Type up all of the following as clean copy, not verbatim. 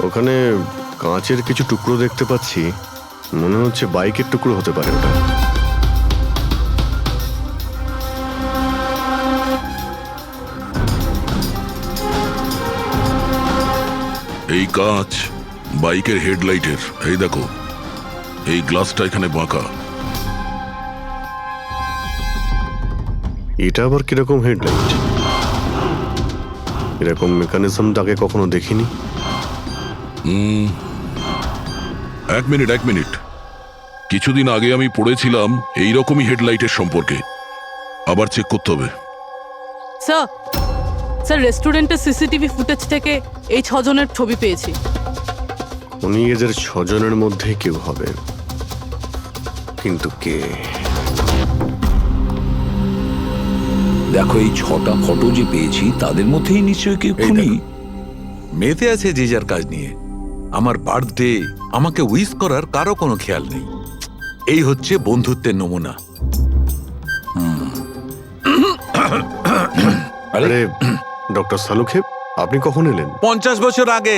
ওখানে কাঁচের কিছু টুকরো দেখতে পাচ্ছি, মনে হচ্ছে বাইকের টুকরো হতে পারে ওটা। এই কাঁচ বাইকের হেডলাইটের। এই দেখো, এই গ্লাসটা এখানে বাঁকা। এটা আবার কিরকম হেডলাইট? এরকম মেকানিজম আগে কখনো দেখিনি। এক মিনিট, কিছুদিন আগে আমি পড়েছিলাম এইরকমই হেডলাইটের সম্পর্কে। আবার চেক করতে হবে। স্যার রেস্টুরেন্টের সিসিটিভি ফুটেজ থেকে এই 6 জনের ছবি পেয়েছি। উনি এদের 6 জনের মধ্যে কেউ হবে, কিন্তু কে? দেখো, এই 6টা ফটো যে পেয়েছি তাদের মধ্যেই নিশ্চয়ই কেউ খুনি। মেতে আছে যে যার কাজ নিয়ে। আমার বার্থডে, আমাকে উইশ করার কারো কোনো খেয়াল নেই। এই হচ্ছে বন্ধুত্বের নমুনা। আরে ডক্টর সালুখেব, আপনি কখন এলেন? 50 বছর আগে।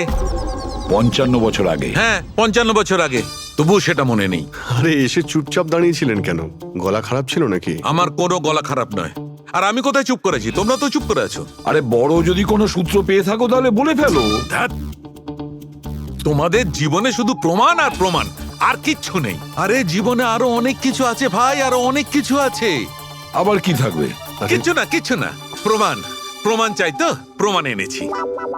55 বছর আগে। হ্যাঁ, 55 বছর আগে। তবুও সেটা মনে নেই। আরে এসে চুপচাপ দাঁড়িয়েছিলেন কেন? গলা খারাপ ছিল নাকি? আমার কোনো গলা খারাপ নয়। আর আমি কোথায় চুপ করেছি? তোমরা তো চুপ করে আছো। আরে বড় যদি কোনো সূত্র পেয়ে থাকো তাহলে বলে ফেলো। ধ্যাৎ, তোমাদের জীবনে শুধু প্রমাণ আর প্রমাণ, আর কিচ্ছু নেই। আরে জীবনে আরো অনেক কিছু আছে ভাই, আরো অনেক কিছু আছে। আবার কি থাকবে? কিচ্ছু না। প্রমাণ চাই তো, প্রমাণ এনেছি।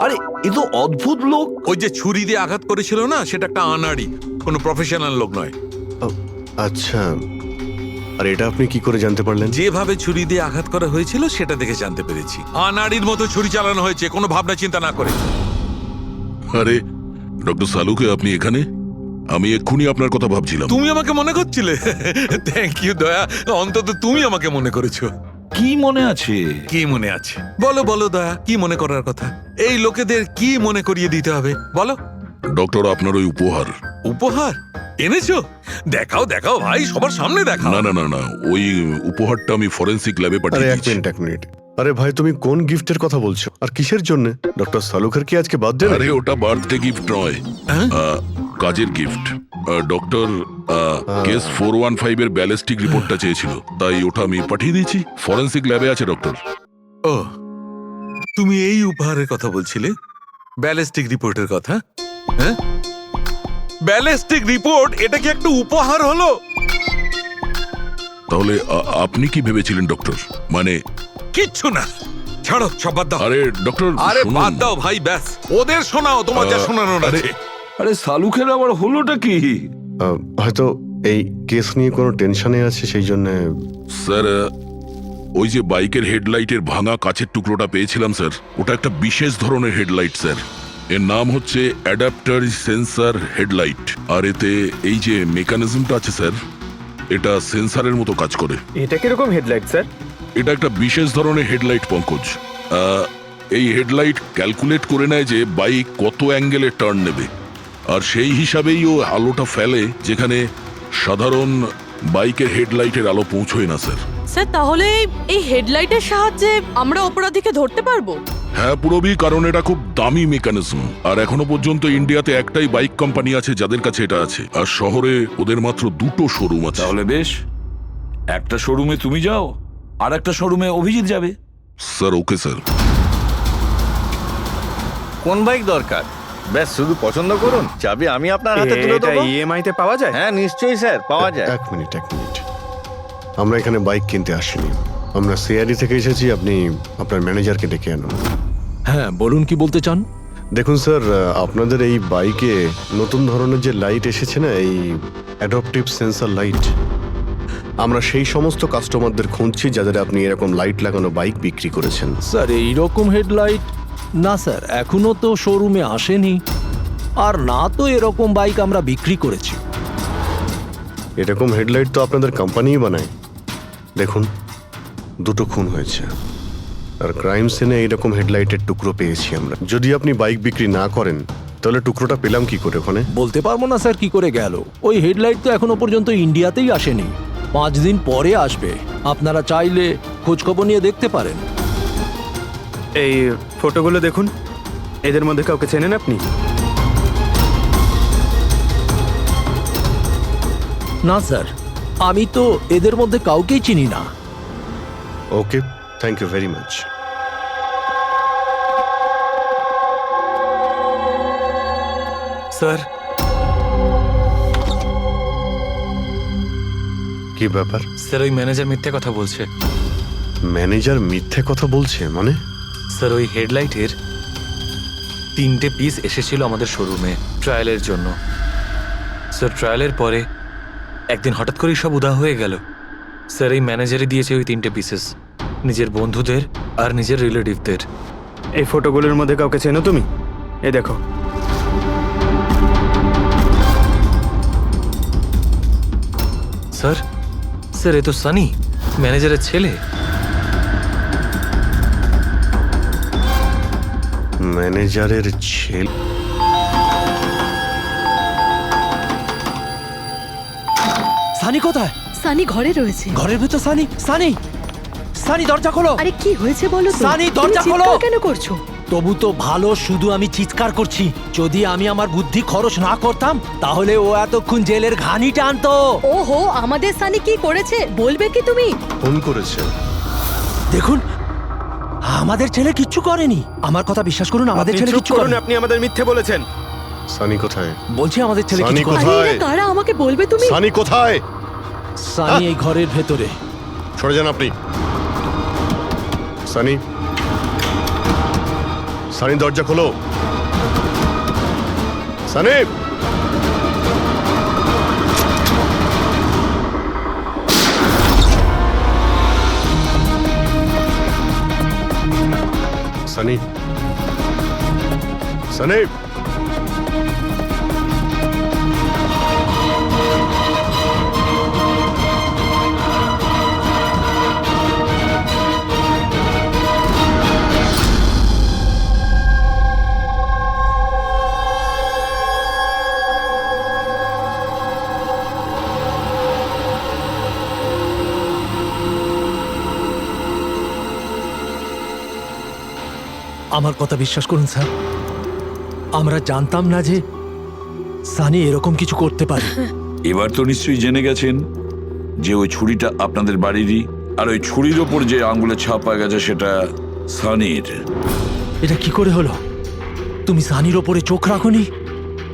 আরে এ তো অদ্ভুত লোক। ওই যে ছুরি দিয়ে আঘাত করেছিল না, সেটা একটা আনাড়ি, কোনো প্রফেশনাল লোক নয়। আচ্ছা, আর এটা আপনি কি করে জানতে পারলেন? যেভাবে ছুরি দিয়ে আঘাত করা হয়েছিল সেটা দেখে জানতে পেরেছি। আনাড়ির মতো ছুরি চালানো হয়েছে, কোনো ভাবনা চিন্তা না করে। আরে ডক্টর সালুকে, আপনি এখানে? আমি এক্ষুনি আপনার কথা ভাবছিলাম। তুমি আমাকে মনে করছিলে? থ্যাংক ইউ দয়া, অন্তত তুমি আমাকে মনে করেছো। কি মনে আছে? কি মনে আছে? বলো দয়া, কি মনে করার কথা? এই লোকেদের কি মনে করিয়ে দিতে হবে বলো। ডক্টর, আপনার ওই উপহার। উপহার এনেছো? দেখাও ভাই, সবার সামনে দেখাও। না, ওই উপহারটা আমি ফরেন্সিক ল্যাবে আরে পাঠিয়ে এক দিয়েছি। মিনিট। আরে ভাই, তুমি কোন গিফটের কথা বলছো আর কিসের জন্য? ডক্টর সালুখের কি আজকে বার্থডে? আরে ওটা বার্থডে গিফট নয়, হ্যাঁ? কাজের গিফট। ডক্টর কেস 415 এর ব্যালিস্টিক রিপোর্টটা চেয়েছিল, তাই ওটা আমি পাঠিয়ে দিয়েছি। ফরেন্সিক ল্যাবে আছে ডক্টর। ও, তুমি এই উপহারের কথা বলছিলে? ব্যালিস্টিক রিপোর্টের কথা? হ্যাঁ, ব্যালিস্টিক রিপোর্ট, এটা কি একটা উপহার হলো? তাহলে আপনি কি ভেবেছিলেন ডক্টর? মানে কিচ্ছু না, ছাড়ো, সব বাদ দাও। আরে ডক্টর, আরে শুনুন। বাদ দাও ভাই, ব্যাস ওদের শোনাও, তোমার যা শোনানোর আছে। আরে সালুখের আবার হলোটা কি? হয়তো এই কেস নিয়ে কোনো টেনশনে আছে, সেই জন্য। স্যার, ওই যে বাইকের হেডলাইটের ভাঙা কাচের টুকরোটা পেয়েছিলাম স্যার, ওটা একটা বিশেষ ধরনের হেডলাইট স্যার। এর নাম হচ্ছে অ্যাডাপ্টার সেন্সর হেডলাইট। আর এতে এই যে মেকানিজমটা আছে স্যার, এটা সেন্সরের মতো কাজ করে। এটা কিরকম হেডলাইট স্যার? এটা একটা বিশেষ ধরনের হেডলাইট পঙ্কজ। এই হেডলাইট ক্যালকুলেট করে নেয় যে বাইক কত অ্যাঙ্গেলে টার্ন নেবে, আর সেই হিসাবেই ও আলোটা ফেলে যেখানে সাধারণ বাইকের হেডলাইটের আলো পৌঁছয় না স্যার। স্যার তাহলে এই হেডলাইটের সাহায্যে আমরা অপরাধীকে ধরতে পারবো? হ্যাঁ পুরোবি, কারণ এটা খুব দামি মেকানিজম। আর এখনো পর্যন্ত ইন্ডিয়াতে একটাই বাইক কোম্পানি আছে যাদের কাছে এটা আছে, আর শহরে ওদের মাত্র 2টো শোরুম আছে। তাহলে বেশ, একটা শোরুমে তুমি যাও আর একটা শোরুমে অভিজিৎ যাবে। Sir okay sir. কোন বাইক দরকার? ব্যাস শুধু পছন্দ করুন, চাবি আমি আপনার হাতে তুলে এটা দেবো। ইএমআই তে পাওয়া যায়? হ্যাঁ নিশ্চয়ই স্যার, পাওয়া যায়। এক মিনিট। আমরা এখানে বাইক কিনতে আসিনি, আমরা সিআইডি থেকে এসেছি। আপনি আপনার ম্যানেজারকে ডেকে আনুন। হ্যাঁ বলুন, কি বলতে চান? দেখুন স্যার, আপনাদের এই বাইকে নতুন ধরনের যে লাইট এসেছে না, এই অ্যাডাপটিভ সেন্সর লাইট, আমরা সেই সমস্ত কাস্টমারদের খুঁজছি যাদের আপনি এরকম লাইট লাগানো বাইক বিক্রি করেছেন। স্যার এইরকম হেডলাইট না স্যার, এখনো তো শোরুমে আসেনি, আর না তো এরকম বাইক আমরা বিক্রি করেছি। এরকম হেডলাইট তো আপনাদের কোম্পানিই বানায়। দেখুন, 2টো খুন হয়েছে, আর ক্রাইম সিনে এইরকম হেডলাইটের টুকরো পেয়েছি আমরা। যদি আপনি বাইক বিক্রি না করেন তাহলে টুকরোটা পেলাম কি করে ওখানে? বলতে পারবো না স্যার কি করে গেল। ওই হেডলাইট তো এখনো পর্যন্ত ইন্ডিয়াতেই আসেনি, 5 দিন পরে আসবে। আপনারা চাইলে খোঁজখবর নিয়ে দেখতে পারেন। এই ফটোগুলো দেখুন, এদের মধ্যে কাউকে চেনেন আপনি? না স্যার, আমি তো এদের মধ্যে কাউকেই চিনি না। Okay, thank you very much. Sir, কি ব্যাপার? স্যার ওই ম্যানেজার মিথ্যে কথা বলছে। ম্যানেজার মিথ্যে কথা বলছে মানে? স্যার ওই হেডলাইটের 3টে পিস এসেছিল আমাদের শোরুমে ট্রায়ালের জন্য। স্যার ট্রায়ালের পরে একদিন হঠাৎ করেই সব উধাও হয়ে গেল। স্যার এই ম্যানেজারই দিয়েছে ওই 3টে পিসেস নিজের বন্ধুদের আর নিজের রিলেটিভদের। এই ফটোগুলোর মধ্যে কাউকে চেনো তুমি? এ দেখো। স্যার, স্যার এ তো সানি, ম্যানেজারের ছেলে। ম্যানেজারের ছেলে? সানি কোথায়? সানি ঘরে রয়েছে। ঘরের ভেতর সানি? সানি, সানি দরজা খোলো। আরে কি হয়েছে বলো তো? সানি, তুমি দরজা খোলো। চিৎকার কেন করছো? তবু তো ভালো, শুধু আমি চিৎকার করছি। যদি আমি আমার বুদ্ধি খরচ না করতাম তাহলে ও এতক্ষণ জেলের ঘানি টানতো। ওহো, আমাদের সানি কি করেছে বলবে কি তুমি? ফোন করেছে। দেখুন, আমাদের ছেলে কিচ্ছু করেনি। আমার কথা বিশ্বাস করুন, আমাদের আপনি ছেলে চুপ কিচ্ছু করুন, করেনি। আপনি আমাদের মিথ্যে বলেছেন। সানি কোথায়? বলছি আমাদের ছেলে সানি কিছু করেনি। আরে কোথায়? এরা কারা আমাকে বলবে তুমি? সানি কোথায়? সানি এই ঘরের ভেতরে। সরে যান আপনি। সানি, সানি দরজা খোলো। সানি, সানি, সানি। আমার কথা বিশ্বাস করুন স্যার, আমরা জানতাম না যে সানি এরকম কিছু করতে পারে। এবার তো নিশ্চয়ই জেনে গেছেন যে ওই ছুরিটা আপনাদের বাড়িরই, আর ওই ছুরির ওপর যে আঙ্গুলের ছাপ পাওয়া গেছে সেটা সানির। এটা কি করে হলো? তুমি সানির ওপরে চোখ রাখোনি?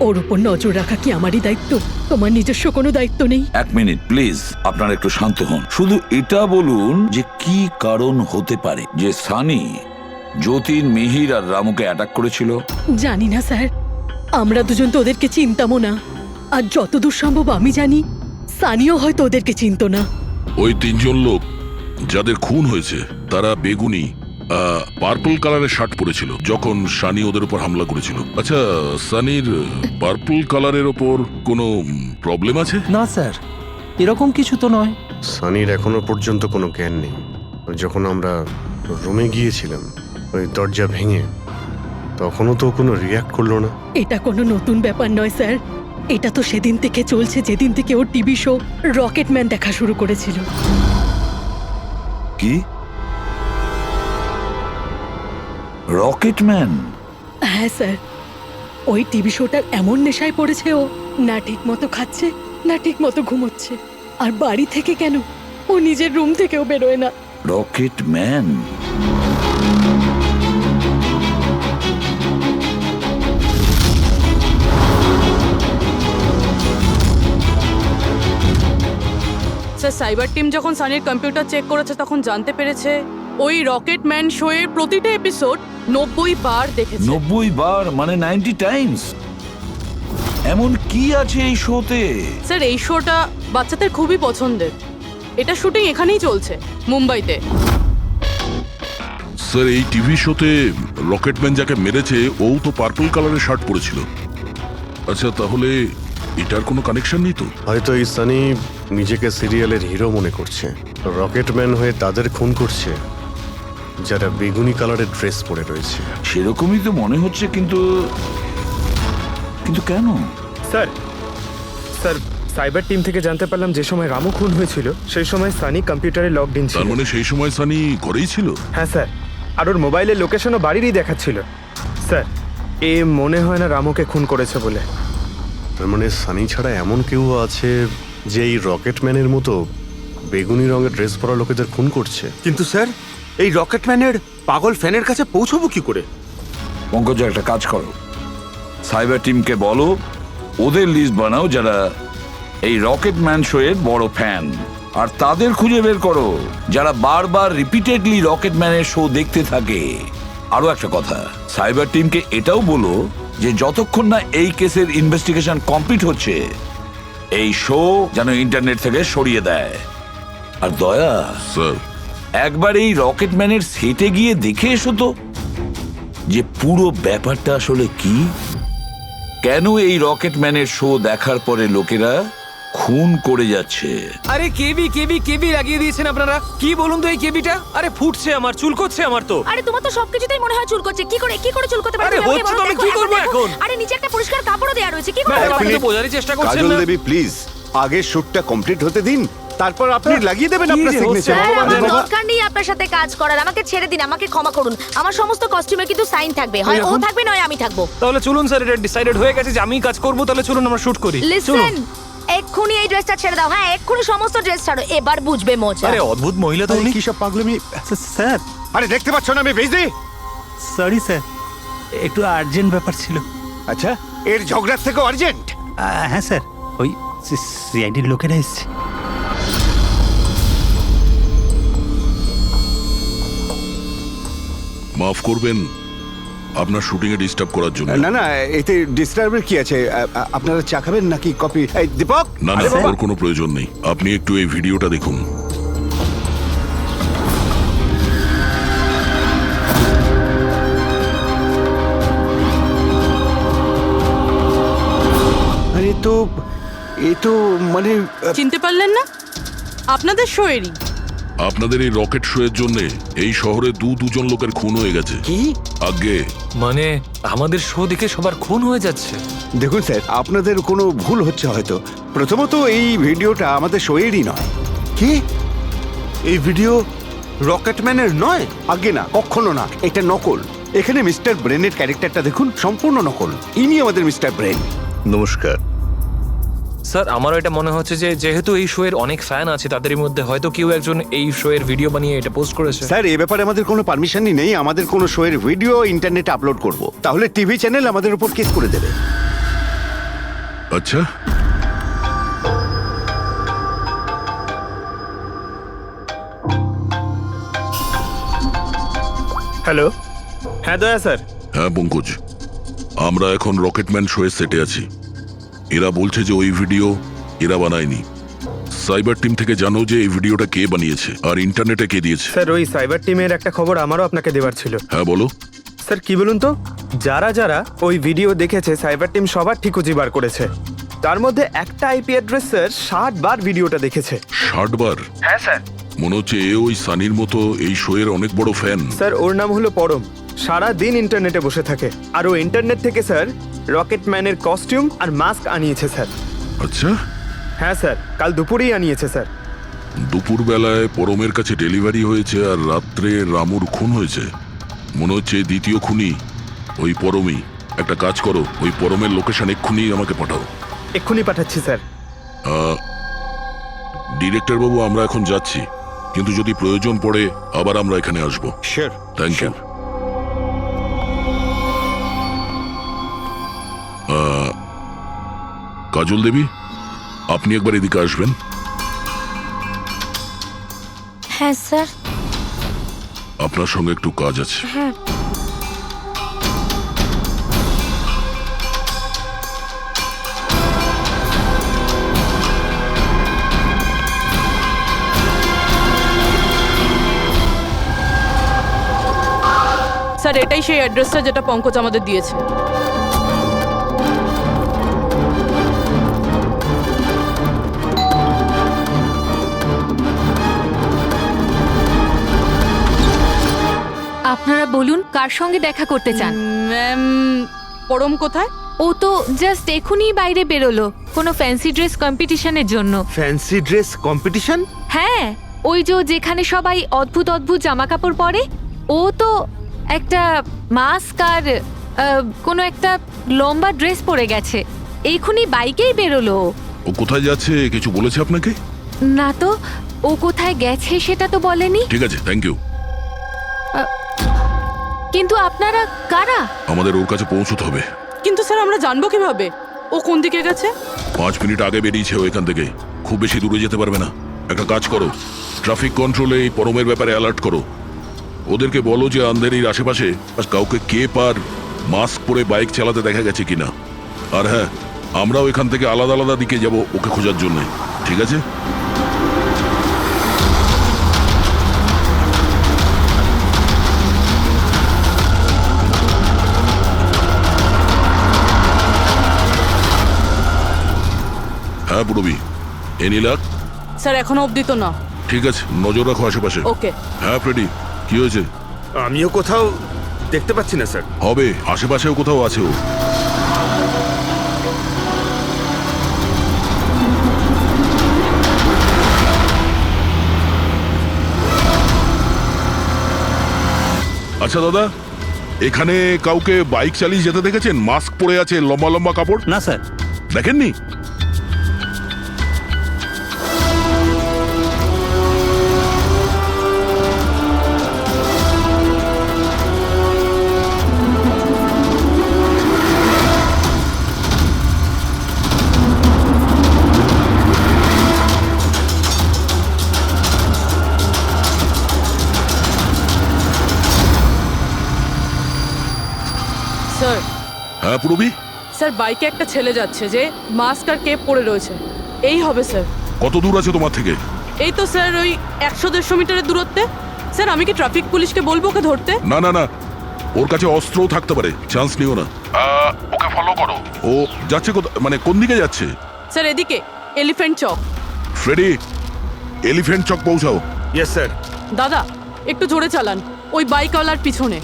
ওর উপর নজর রাখা কি আমারই দায়িত্ব? তোমার নিজস্ব কোনো দায়িত্ব নেই? 1 মিনিট প্লিজ, আপনারা একটু শান্ত হন। শুধু এটা বলুন যে কি কারণ হতে পারে যে সানি যতীন, মিহির আর রামুকে অ্যাটাক করেছিল। জানি না স্যার, আমরা দুজন তো ওদেরকে চিনতামও না। আর যতদূর সম্ভব আমি জানি সানিও হয়তো ওদেরকে চিনতো না। ওই 3জন লোক যাদের খুন হয়েছে তারা বেগুনি পার্পল কালারের শার্ট পরেছিল যখন সানি ওদের উপর হামলা করেছিল। আচ্ছা, সানির পার্পল কালারের ওপর কোনো প্রবলেম আছে? না স্যার, এরকম কিছু তো নয়। সানির এখনো পর্যন্ত কোনো জ্ঞান নেই। যখন আমরা রুমে গিয়েছিলাম ওই দরজা ভেঙে, তখনও তো কোনো রিয়াক্ট করলো না। এটা কোনো নতুন ব্যাপার নয় স্যার, এটা তো সেদিন থেকে চলছে যেদিন থেকে ওর টিভি শো রকেটম্যান দেখা শুরু করেছিল। কি? রকেটম্যান? হ্যাঁ স্যার, ওই টিভি শোটার এমন নেশায় পড়েছে ও, না ঠিক মতো খাচ্ছে না ঠিক মতো ঘুমোচ্ছে। আর বাড়ি থেকে কেন, ও নিজের রুম থেকেও বেরোয় না। রকেটম্যান? স্যার, সাইবার টিম যখন সানির কম্পিউটার চেক করেছে তখন জানতে পেরেছে ওই রকেটম্যান শো এর প্রতিটা এপিসোড 90 বার দেখেছে। 90 বার মানে 90 টাইমস? এমন কি আছে এই শোতে? স্যার, এই শোটা বাচ্চাদের খুবই পছন্দের। এটা শুটিং এখানেই চলছে, মুম্বাইতে। স্যার, এই টিভি শোতে রকেটম্যান যাকে মেরেছে ও তো পার্পল কালারের শার্ট পরেছিল। আচ্ছা, তাহলে এটার কোনো কানেকশন নেই তো? হয়তো এই সানি নিজেকে সিরিয়ালের হিরো মনে করছে, রকেটম্যান হয়ে তাদের খুন করছে যারা বেগুনি কালারের ড্রেস পরে রয়েছে। সেরকমই তো মনে হচ্ছে, কিন্তু কিন্তু কেন? স্যার, স্যার সাইবার টিম থেকে জানতে পারলাম যে সময় রামু খুন হয়েছিল সেই সময় সানি কম্পিউটারে লগড ইন ছিল। তার মানে সেই সময় সানি ঘরেই ছিল? হ্যাঁ স্যার, আর ওর মোবাইলের লোকেশনও বাড়িরই দেখাচ্ছিল। স্যার, এ মনে হয় না রামুকে খুন করেছে বলে। তার মানে সানি ছাড়া এমন কেউ আছে যে এই রকেটম্যানের মতো বেগুনি রঙের ড্রেস পরা লোকেদের খুন করছে? কিন্তু স্যার এই রকেটম্যানের পাগল ফ্যানের কাছে পৌঁছবো কি করে? পঙ্কজ, একটা কাজ করো, সাইবার টিমকে বলো ওদের লিস্ট বানাও যারা এই রকেটম্যান শো এর বড় ফ্যান, আর তাদের খুঁজে বের করো যারা বারবার রিপিটেডলি রকেটম্যানের শো দেখতে থাকে। আরো একটা কথা, সাইবার টিমকে এটাও বলো যে যতক্ষণ না এই কেসের ইনভেস্টিগেশন কমপ্লিট হচ্ছে এই শো যেন ইন্টারনেট থেকে সরিয়ে দেয়। আর দয়া, স্যার একবার এই রকেটম্যানের সেটে গিয়ে দেখে এসো তো যে পুরো ব্যাপারটা আসলে কি, কেন এই রকেটম্যানের শো দেখার পরে লোকেরা খুন করে যাচ্ছে। আরে কেবি কেবি কেবি লাগিয়ে দিয়েছেন আপনারা। কি বলুন তো এই কেবিটা? আরে ফুটছে আমার, চুল করছে আমার তো। আরে তোমার তো সবকিছুতেই মনে হয় চুল করছে। কি করে চুল করতে পারে? আরে হচ্ছে তো, আমি কি করবো এখন? আরে নিচে একটা পরিষ্কার কাপড়ও দেয়া রয়েছে, কি করে? আপনি তো বোঝারই চেষ্টা করছেন কাজল না। দেবী প্লিজ আগে শুটটা কমপ্লিট হতে দিন, তারপর আপনি লাগিয়ে দেবেন কি আপনার যে সিগনেচার। হচ্ছে? স্যার, আমার দরকার নেই আপনার সাথে কাজ করার। আমাকে ছেড়ে দিন, আমাকে ক্ষমা করুন। আমার সমস্ত কস্টিউমে কিন্তু সাইন থাকবে, হয় ও থাকবে নয় আমি থাকবো। তাহলে চলুন স্যার, এটা ডিসাইডেড হয়ে গেছে যে আমিই কাজ করবো। তাহলে চলুন আমরা শুট করি। চলুন। লিসেন, এক্ষুনি এই ড্রেসটা ছেড়ে দাও। হ্যাঁ, এক্ষুনি সমস্ত ড্রেস ছাড়ো, এবার বুঝবে মজা। আরে অদ্ভুত মহিলা তো উনি। কি সব পাগলামি স্যার, আরে দেখতে পাচ্ছ না আমি বিজি? সরি স্যার, একটু আর্জেন্ট ব্যাপার ছিল। আচ্ছা, এর ঝগড়ার থেকে আর্জেন্ট? হ্যাঁ স্যার, ওই সিআইডির লোকেরা এসছে। মাফ করবেন আপনার শুটিং এ ডিস্টার্ব করার জন্য। না না, এতে ডিস্টার্বের কি আছে? আপনারা চা খাবেন নাকি কফি? এই দীপক, না না, আরে বাবা। ওর কোনো প্রয়োজন নেই। আপনি একটু এই ভিডিওটা দেখুন। আরে এ তো মানে চিনতে পারলেন না? আপনাদের শোয়েরই। আপনাদের এই রকেট শো এর জন্য এই শহরে দুজন লোকের খুন হয়ে গেছে। কি? আগে মানে আমাদের শো দেখে সবার খুন হয়ে যাচ্ছে। দেখুন স্যার, আপনাদের কোনো ভুল হচ্ছে হয়তো। প্রথমত এই ভিডিওটা আমাদের শোয়েরই নয়। কি? এই ভিডিও রকেটম্যানের নয়? আগে না, কখনো না, এটা নকল। এখানে মিস্টার ব্রেনের ক্যারেক্টারটা দেখুন, সম্পূর্ণ নকল। ইনি আমাদের মিস্টার ব্রেন। নমস্কার। স্যার, আমারও এটা মনে হচ্ছে যে যেহেতু এই শো এর অনেক ফ্যান আছে, তাদের মধ্যে হয়তো কেউ একজন এই শো এর ভিডিও বানিয়ে এটা পোস্ট করেছে। স্যার, এ ব্যাপারে আমাদের কোনো পারমিশনই নেই। আমাদের কোনো শোয়ের ভিডিও ইন্টারনেটে আপলোড করব, তাহলে টিভি চ্যানেল আমাদের উপর কেস করে দেবে। আচ্ছা, হ্যালো, হ্যাঁ দয়া স্যার। হ্যাঁ পঙ্কজ, আমরা এখন রকেটম্যান শো এর সেটে আছি। এরা বলছে যে ওই ভিডিও এরা বানায়নি। সাইবার টিম থেকে জানো যে এই ভিডিওটা কে বানিয়েছে আর ইন্টারনেটে কে দিয়েছে? স্যার, ওই সাইবার টিমের একটা খবর আমারও আপনাকে দেওয়ার ছিল। হ্যাঁ বলো। স্যার, কি বলুন তো, যারা যারা ওই ভিডিও দেখেছে সাইবার টিম সবার ঠিক খুঁজে বার করেছে। তার মধ্যে একটা আইপি অ্যাড্রেস স্যার 60 বার ভিডিওটা দেখেছে। 60 বার? হ্যাঁ স্যার। মনে হচ্ছে এ ওই সানির মতো এই শো এর অনেক বড় ফ্যান। স্যার, ওর নাম হলো পরম। সারা দিন ইন্টারনেটে বসে থাকে, আর ও ইন্টারনেট থেকে স্যার রকেটম্যানের কস্টিউম আর মাস্ক আনিয়েছে স্যার। আচ্ছা, হ্যাঁ স্যার, কাল দুপুরেই আনিয়েছে স্যার। দুপুর বেলায় পরমের কাছে ডেলিভারি হয়েছে আর রাত্রে রামুর খুন হয়েছে। মনে হচ্ছে দ্বিতীয় খুনি ওই পরমই। একটা কাজ করো, ওই পরমের লোকেশন এক্ষুনি আমাকে পাঠাও। এক্ষুনি পাঠাচ্ছি স্যার। ডিরেক্টর বাবু, আমরা এখন যাচ্ছি, কিন্তু যদি প্রয়োজন পড়ে আবার আমরা এখানে আসবো। Sure. Thank you. Kajal Devi, আপনি একবার এদিকে আসবেন। হ্যাঁ স্যার। আপনার সঙ্গে একটু কাজ আছে। হ্যাঁ। স্যার, এটাই সেই অ্যাড্রেসটা যেটা পঙ্কজ আমাদের দিয়েছে। আপনারা বলুন কার সঙ্গে দেখা করতে চান? ম্যাম, পরম কোথায়? ও তো জাস্ট এখনই বাইরে বেরোলো কোনো ফ্যান্সি ড্রেস কম্পিটিশনের জন্য। Fancy dress competition? হ্যাঁ, ওই যেখানে সবাই অদ্ভুত অদ্ভুত জামা কাপড় পরে, ও তো একটা মাস্ক আর কোনো একটা লম্বা ড্রেস পরে গেছে। এখনই বাইকেই বেরোলো। ও কোথায় যাচ্ছে কিছু বলেছে আপনাকে? না তো, ও কোথায় গেছে সেটা তো বলেনি। ঠিক আছে, থ্যাংক ইউ। কিন্তু আপনারা কারা? আমাদের ওর কাছে পৌঁছতে হবে। কিন্তু স্যার আমরা জানবো কিভাবে ও কোন দিকে গেছে? 5 মিনিট আগে বেরিয়েছে ও এখান থেকে, খুব বেশি দূরে যেতে পারবে না। একটা কাজ করো, ট্রাফিক কন্ট্রোলে এই পরমের ব্যাপারে অ্যালার্ট করো। ওদেরকে বলো যে আন্ধেরির আশেপাশে কাউকে কেপ আর মাস্ক পরে বাইক চালাতে দেখা গেছে কিনা। আর হ্যাঁ, আমরাও এখান থেকে আলাদা আলাদা দিকে যাব ওকে খোঁজার জন্য, ঠিক আছে? হ্যাঁ পুরবি, এনি লাক? স্যার এখনো অবধি তো না। ঠিক আছে, নজর রাখো আশেপাশে। ওকে। হ্যাঁ ফ্রেডি, কি হয়েছে? আমিও কোথাও দেখতে পাচ্ছি না স্যার। হবে, আশেপাশেও কোথাও আছে ও। আচ্ছা দাদা, এখানে কাউকে বাইক চালিয়ে যেতে দেখেছেন? মাস্ক পরে আছে, লম্বা লম্বা কাপড়? না স্যার। দেখেননি? স্যার, হ্যাঁ পুরবি, স্যার বাইকে একটা ছেলে যাচ্ছে যে মাস্ক আর কেপ পরে রয়েছে। এই হবে স্যার। কত দূর আছে তোমার থেকে? এই তো স্যার ওই 100-150 মিটারের দূরত্বে। স্যার আমি কি ট্রাফিক পুলিশকে বলবো ওকে ধরতে? না না না, ওর কাছে অস্ত্রও থাকতে পারে, চান্স নিও না। ওকে ফলো করো। ও যাচ্ছে মানে কোন দিকে যাচ্ছে? স্যার এদিকে, Elephant Chowk. Freddie, Elephant Chowk পৌঁছাও। Yes sir. দাদা একটু জোরে চালান, ওই বাইকওয়ালার পিছনে।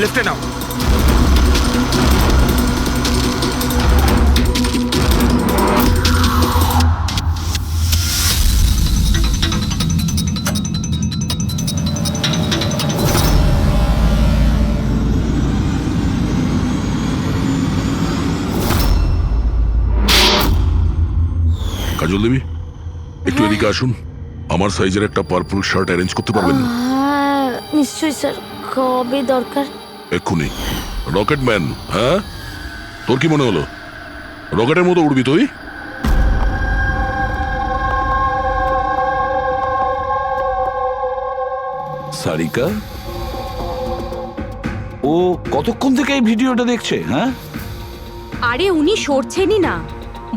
লেফটে নাও। কাজল দেবী, একটু এদিকে আসুন। আমার সাইজের একটা পার্পল শার্ট অ্যারেঞ্জ করতে পারবেন? হ্যাঁ নিশ্চয়ই স্যার। কবে দরকার? এক্ষুনি। রকেটম্যান, হ্যাঁ? তোর কি মনে হলো রকেটের মতো উড়বি তুই? সারিকা, ও কতক্ষণ থেকে এই ভিডিওটা দেখছে? হ্যাঁ, আরে উনি সরছেনই না,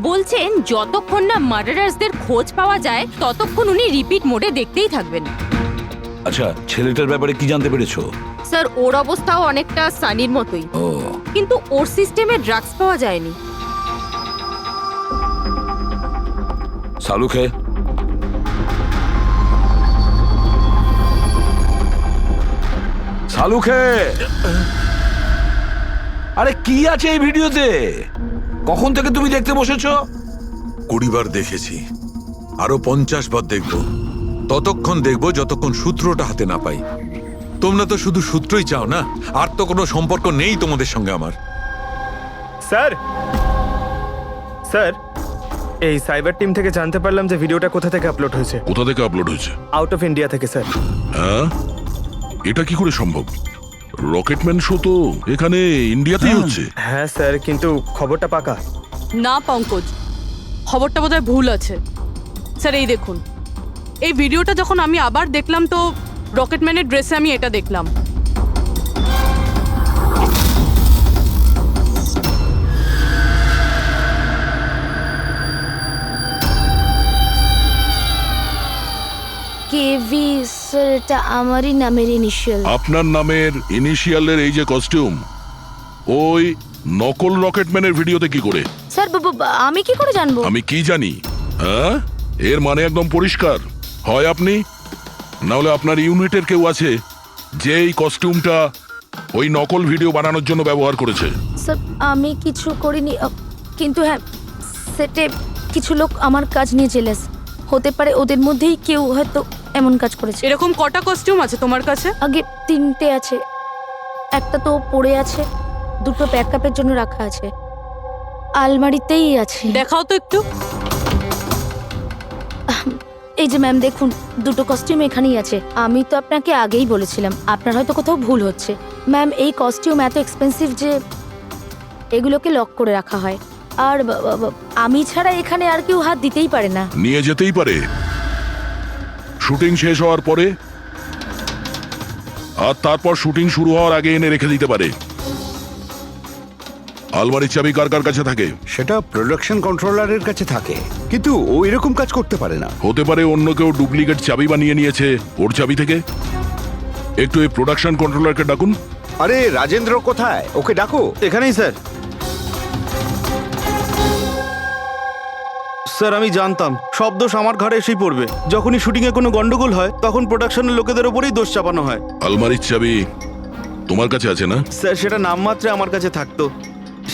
বলছেন যতক্ষণ না মার্ডারার্সদের খোঁজ পাওয়া যায় ততক্ষণ উনি রিপিট মোডে দেখতেই থাকবেন। আচ্ছা, ছেলেটার ব্যাপারে কি জানতে পেরেছো? স্যার ওর অবস্থাও অনেকটা সানির মতোই, ও, কিন্তু ওর সিস্টেমে ড্রাগস পাওয়া যায়নি। সালুখে, সালুখে, আরে কি আছে এই ভিডিওতে? কখন থেকে তুমি দেখতে বসেছো? 20 বার দেখেছি, আরো 50 বার দেখব। ততক্ষণ দেখব যতক্ষণ সূত্রটা হাতে না পাই। তোমরা তো শুধু সূত্রই চাও না, আর তো কোনো সম্পর্ক নেই তোমাদের সঙ্গে আমার। স্যার, স্যার এই সাইবার টিম থেকে জানতে পারলাম যে ভিডিওটা কোথা থেকে আপলোড হয়েছে। কোথা থেকে আপলোড হয়েছে? আউট অফ ইন্ডিয়া থেকে স্যার। হ্যাঁ, এটা কি করে সম্ভব? রকেটম্যান শো তো এখানে ইন্ডিয়াতেই হচ্ছে। হ্যাঁ স্যার, কিন্তু খবরটা পাকা না পঙ্কজ, খবরটা বোধহয় ভুল আছে। স্যার এই দেখুন, এই ভিডিওটা যখন আমি আবার দেখলাম তো রকেটম্যানের ড্রেসে আমি এটা দেখলাম। কেভি স্যার, এটা আমারই নামের ইনিশিয়াল। আপনার নামের ইনিশিয়ালের এই যে কস্টিউম, ওই নকল রকেটম্যানের ভিডিওতে কি করে? স্যার আমি কি করে জানবো? আমি কি জানি? হ্যাঁ, এর মানে একদম পরিষ্কার, হয় আপনি না হলে আপনার ইউনিটের কেউ আছে যে এই কস্টিউমটা ওই নকল ভিডিও বানানোর জন্য ব্যবহার করেছে। স্যার আমি কিছু করিনি, কিন্তু হ্যাঁ সেটে কিছু লোক আমার কাজ নিয়ে জেলেস। হতে পারে ওদের মধ্যেই কেউ হয়তো এমন কাজ করেছে। এরকম কটা কস্টিউম আছে তোমার কাছে? আগে 3টে আছে, একটা তো পড়ে আছে, 2টো ব্যাকআপের জন্য রাখা আছে, আলমারিতেই আছে। দেখাও তো একটু। এই যে ম্যাম দেখুন, 2টো কস্টিউম এখানেই আছে। আমি তো আপনাকে আগেই বলেছিলাম, আপনার হয়তো কোথাও ভুল হচ্ছে। ম্যাম এই কস্টিউম এত এক্সপেন্সিভ যে এগুলোকে লক করে রাখা হয়, আর আমি ছাড়া এখানে আর কেউ হাত দিতেই পারে না। নিয়ে যেতেই পারে শুটিং শেষ হওয়ার পরে, আর তারপর শুটিং শুরু হওয়ার আগে এনে রেখে দিতে পারে। আলমারির চাবি কার কার কাছে থাকে? সেটা প্রোডাকশন কন্ট্রোলারের কাছে থাকে, কিন্তু ও এরকম কাজ করতে পারে না। হতে পারে অন্য কেউ ডুপ্লিকেট চাবি বানিয়ে নিয়েছে ওর চাবি থেকে। একটু এই প্রোডাকশন কন্ট্রোলারকে ডাকুন। আরে রাজেন্দ্র কোথায়? ওকে ডাকো। এখানেই স্যার। স্যার আমি জানতাম সব দোষ আমার ঘাড়ে এসেই পড়বে। যখনই শুটিংয়ে কোনো গন্ডগোল হয় তখন প্রোডাকশনের লোকেদের ওপরেই দোষ চাপানো হয়। আলমারির চাবি তোমার কাছে আছে না? স্যার সেটা নামমাত্রে আমার কাছে থাকতো।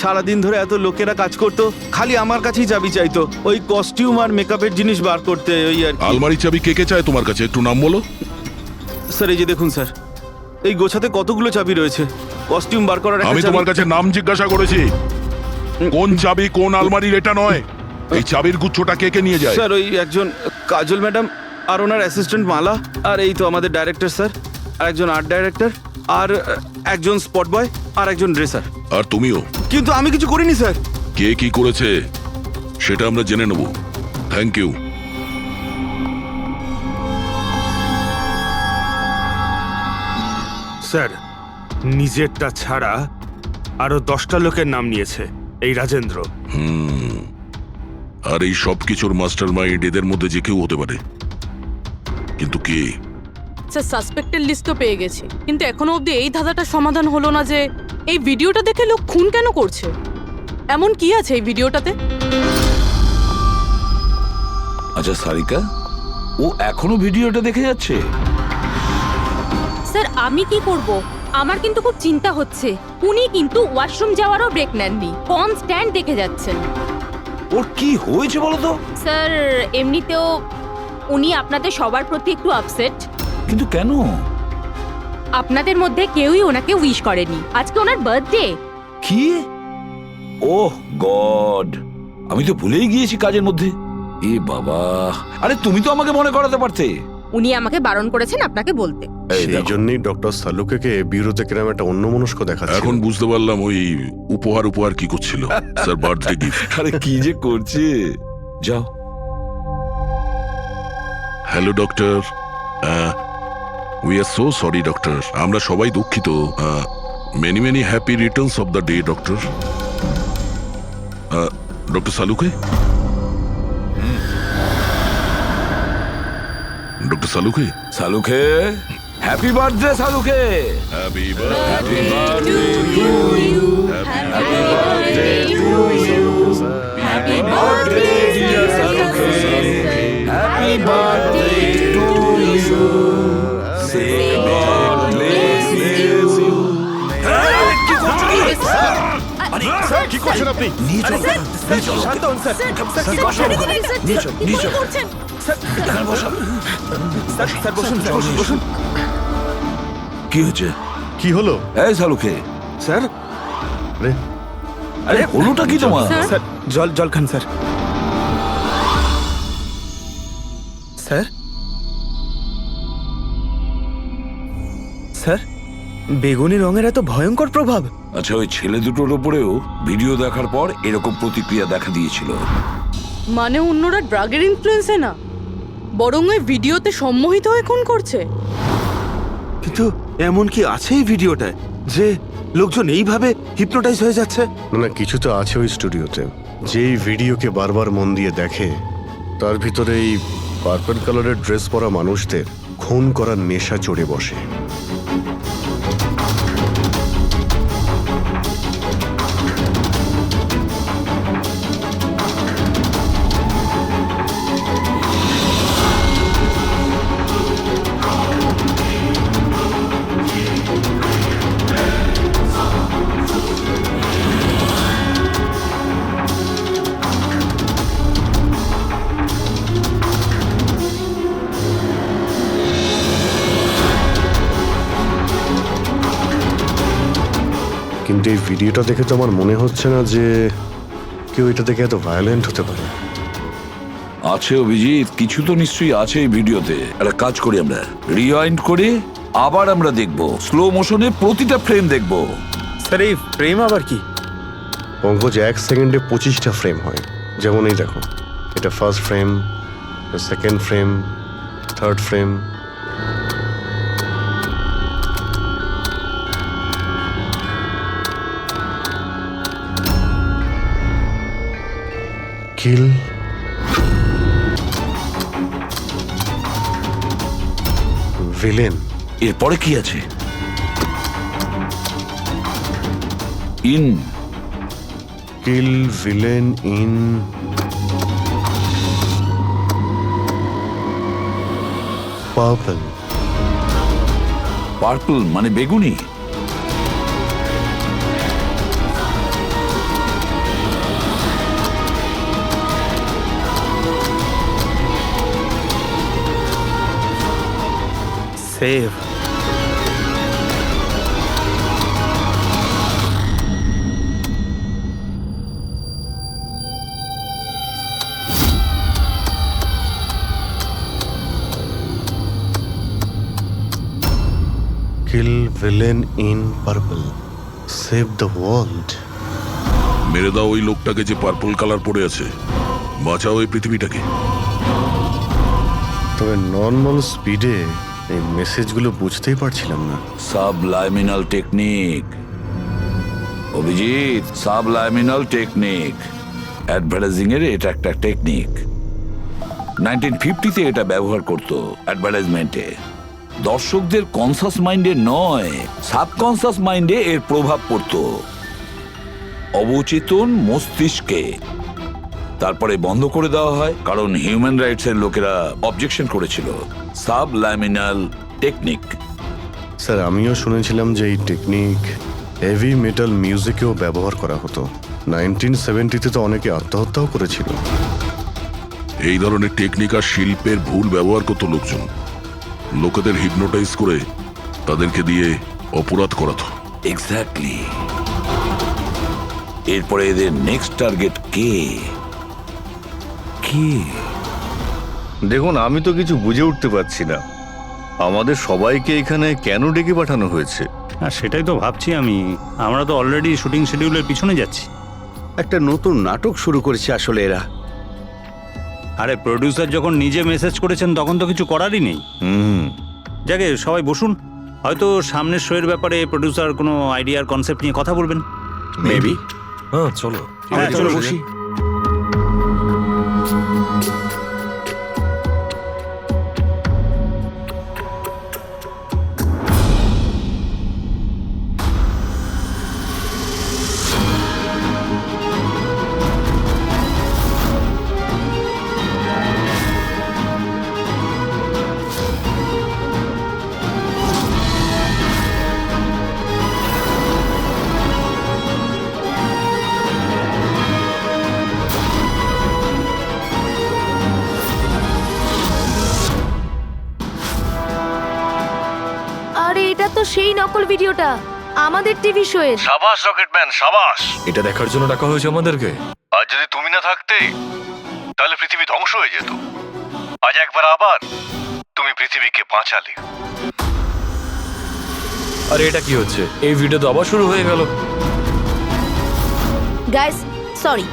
সারাদিন ধরে এত লোকেরা কাজ করতো, খালি আমার কাছেই চাবি চাইতো ওই কস্টিউম আর মেকআপের জিনিস বার করতে, ওই আর কি। আলমারির চাবি কে কে চায় তোমার কাছে? একটু নাম বলো। স্যার এই যে দেখুন স্যার, এই গোছাতে কতগুলো চাবি রয়েছে। কস্টিউম বার করার একটা আমি চাবি- তোমার কাছে নাম জিজ্ঞাসা করেছি, কোন চাবি কোন আলমারির এটা নয়। এই চাবির গুচ্ছটা কে কে নিয়ে যায়? স্যার ওই একজন কাজল ম্যাডাম আর ওনার অ্যাসিস্ট্যান্ট মালা, আর এই তো আমাদের ডাইরেক্টর স্যার, আর একজন আর্ট ডাইরেক্টর, আর একজন স্পট বয়, আর একজন ড্রেসার। আর তুমিও? কিন্তু আমি কিছু করিনি স্যার। কে কি করেছে সেটা আমরা জেনে নেব। Thank you. স্যার নিজেরটা ছাড়া আরো 10টা লোকের নাম নিয়েছে এই রাজেন্দ্র। আর এই সব কিছুর মাস্টার মাইন্ড এদের মধ্যে যে কেউ হতে পারে, কিন্তু কে? স্যার সাসপেক্টেড লিস্ট তো পেয়ে গেছি, কিন্তু এখনো অবধি এই ধাঁধাটার সমাধান হলো না যে এই ভিডিওটা দেখে লোক খুন কেন করছে। এমন কি আছে এই ভিডিওটাতে? আচ্ছা সারিকা, ও এখনো ভিডিওটা দেখে যাচ্ছে? স্যার আমি কি করব? আমার কিন্তু খুব চিন্তা হচ্ছে। উনি কিন্তু ওয়াশরুম যাওয়ারও ব্রেক নেননি, কনস্ট্যান্ট দেখে যাচ্ছেন। ওর কি হয়েছে বলো তো? স্যার এমনিতেও উনি আপনাদের সবার প্রতি একটু আপসেট। কিন্তু কেন? আপনাদের মধ্যে কেউই ওনাকে উইশ করেনি। আজকে ওনার বার্থডে। কি? ওহ গড, আমি তো ভুলেই গিয়েছি কাজের মধ্যে। এ বাবা, আরে তুমি তো আমাকে মনে করাতে পারতে। উনি আমাকে বারণ করেছেন আপনাকে বলতে। সেই জন্যই ডক্টর সালুকে বিরোধে কিরম একটা অন্যমনস্ক দেখাচ্ছে। এখন বুঝতে পারলাম ওই উপহার কি করছিল। Sir birthday gift. আরে কি যে করছে। যাও। Hello doctor, we are so sorry doctor. আমরা সবাই দুঃখিত। Many many happy returns of the day doctor. Doctor Saluke, doctor Saluke, Saluke happy birthday Saluke. Happy birthday to you, happy birthday to you, happy birthday dear Saluke, happy birthday to you. Say God bless you. কি করছো কি? Sir কি করছেন আপনি? নিয়ে চলো, নিয়ে চলো। শান্ত হন স্যার। স্যার কি করছেন? নিয়ে চলো, নিয়ে চলো। এখানে বসো। স্যার স্যার বসুন, স্যার বসুন। কি হচ্ছে? কি হলো? এই সালুকে। স্যার আরে আরে হলোটা কি তোমার? স্যার জল খান স্যার। স্যার স্যার বেগুনি রঙের এত ভয়ঙ্কর প্রভাব। আচ্ছা ওই ছেলে দুটোর উপরেও ভিডিও দেখার পর এরকম প্রতিক্রিয়া দেখা দিয়েছিল। মানে অন্যরা ড্রাগের ইনফ্লুয়েন্সে না, বরং ওই ভিডিওতে সম্মোহিত হয়ে খুন করছে। কিন্তু এমন কি আছে এই ভিডিওটায় যে লোকজন এইভাবে হিপনোটাইজ হয়ে যাচ্ছে? না কিছু তো আছে ওই স্টুডিওতে। যেই ভিডিওকে বারবার মন দিয়ে দেখে তার ভিতরে এই পার্পল কালারের ড্রেস পরা মানুষদের খুন করার নেশা চড়ে বসে। কিন্তু এই ভিডিওটা দেখে তো আমার মনে হচ্ছে না যে কেউ এটা দেখে এত ভায়োলেন্ট হতে পারে। আছে অভিজিৎ, কিছু তো নিশ্চয়ই আছে এই ভিডিওতে। একটা কাজ করি, আমরা রিওয়াইন্ড করে আবার আমরা দেখব, স্লো মোশনে প্রতিটা ফ্রেম দেখব। স্যার এই ফ্রেম আবার কি? পঙ্কজ, 1 সেকেন্ডে 25টা ফ্রেম হয়। যেমন এই দেখো, এটা first frame, second frame, third frame. Kill, villain. এরপরে কি আছে? In, kill villain in purple. Purple মানে বেগুনি। Save. Kill villain in purple, save the world. মেরে দাও ওই লোকটাকে যে পার্পল কালার পরে আছে, বাঁচাও এই পৃথিবীটাকে। তবে নর্মাল স্পিডে এই মেসেজগুলো বুঝতেই পারছিলাম না। সাবলাইমিনাল টেকনিক অভিজিৎ, সাবলাইমিনাল টেকনিক। অ্যাডভার্টাইজিং এর এটা একটা টেকনিক। 1950-তে এটা ব্যবহার করতো অ্যাডভার্টাইজমেন্টে। দর্শকদের কনসাস মাইন্ডে নয়, সাবকনসাস মাইন্ডে এর প্রভাব পড়তো, অবচেতন মস্তিষ্কে। তারপরে বন্ধ করে দেওয়া হয়, কারণ হিউম্যান রাইটস এর লোকেরা অবজেকশন করেছিল। সাবলাইমিনাল টেকনিক। স্যার, আমিও শুনেছিলাম যে এই টেকনিক হেভি মেটাল মিউজিকেও ব্যবহার করা হতো। 1970-তে তো অনেকে আত্মহত্যাও করেছিল। এই ধরনের টেকনিক আর শিল্পের ভুল ব্যবহার করতো লোকজন। লোকেদের হিপনোটাইজ করে তাদেরকে দিয়ে অপরাধ করাতো। এক্স্যাক্টলি। এরপরে এদের নেক্সট টার্গেট কে? কে? দেখুন, আমি তো কিছু বুঝে উঠতে পারছি না। আমাদের সবাইকে এখানে কেন ডেকে পাঠানো হয়েছে? সেটাই তো ভাবছি আমি। আমরা তো অলরেডি শুটিং শিডিউলের পিছনে যাচ্ছি। একটা নতুন নাটক শুরু করেছে আসলে এরা। আরে প্রডিউসার যখন নিজে মেসেজ করেছেন তখন তো কিছু করারই নেই। যাকে সবাই বসুন, হয়তো সামনের শোয়ের ব্যাপারে প্রডিউসার কোনো আইডিয়ার কনসেপ্ট নিয়ে কথা বলবেন। মেবি। হ্যাঁ চলো। হ্যাঁ চলো বসি। আরে এটা তো সেই নকল ভিডিওটা আমাদের টিভি শোয়ের। সাবাস রকেটম্যান, সাবাস। এটা দেখার জন্য ডাকা হয়েছে আমাদেরকে। আর যদি তুমি না থাকতে, তাহলে পৃথিবী ধ্বংস হয়ে যেত। আজ একবার আবার তুমি পৃথিবীকে বাঁচালে। আরে এটা কি হচ্ছে? এই ভিডিও তো আবার শুরু হয়ে গেল। গাইস সরি,